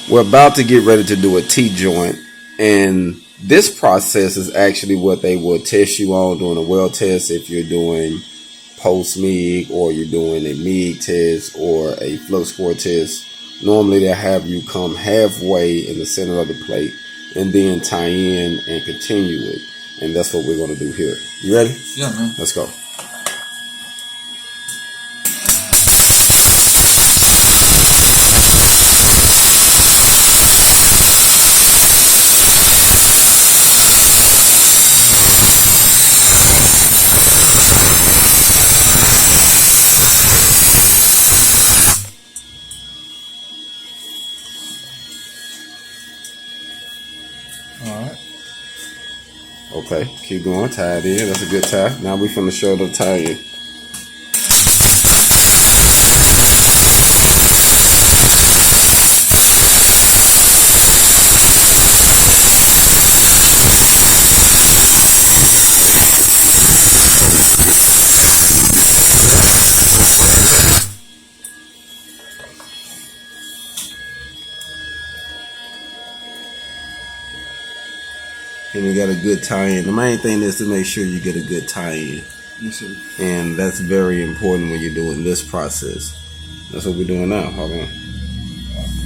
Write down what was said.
We're about to get ready to do a T-joint, and this process is actually what they will test you on during a weld test if you're doing post-MIG or you're doing a MIG test or a flux core test. Normally they'll have you come halfway in the center of the plate and then tie in and continue it. And that's what we're going to do here. You ready? Yeah, man. Let's go. Alright. Okay, keep going, tie it in. That's a good tie. Now we're finna show the tie in. And you got a good tie-in. The main thing is to make sure you get a good tie-in. Yes, sir. And that's very important when you're doing this process. That's what we're doing now. Hold on.